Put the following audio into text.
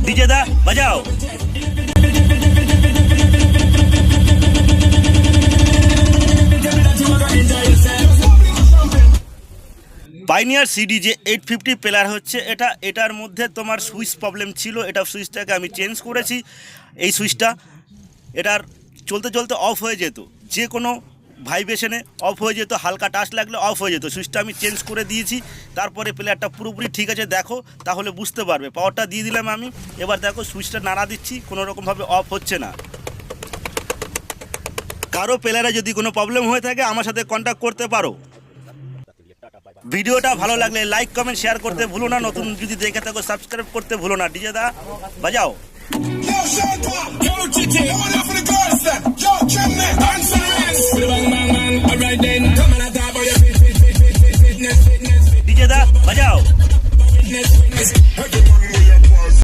DJ दा बजाओ। Pioneer CD যে 850 প্লেয়ার হচ্ছে এটার মধ্যে তোমার সুইচ প্রবলেম ছিল, এটা সুইচটাকে আমি চেঞ্জ করেছি। এই সুইচটা এটার চলতে চলতে অফ হয়ে যেত, যে কোনো ভাইব্রেশনে অফ হয়ে যেত, হালকা টাচ লাগলে অফ হয়ে যেত। সুইচটা আমি চেঞ্জ করে দিয়েছি, তারপরে প্লেয়ারটা পুরোপুরি ঠিক আছে দেখো, তাহলে বুঝতে পারবে। পাওয়ারটা দিয়ে দিলাম আমি, এবার দেখো সুইচটা নাড়া দিচ্ছি, কোনো রকমভাবে অফ হচ্ছে না। কারো প্লেয়ারে যদি কোনো প্রবলেম হয়ে থাকে আমার সাথে কন্ট্যাক্ট করতে পারো। ভিডিওটা ভালো লাগলে লাইক কমেন্ট শেয়ার করতে ভুলো না, নতুন যদি দেখে থাকো সাবস্ক্রাইব করতে ভুলো না। ডিজে দা বাজাও। ডিজে দা বাজাও।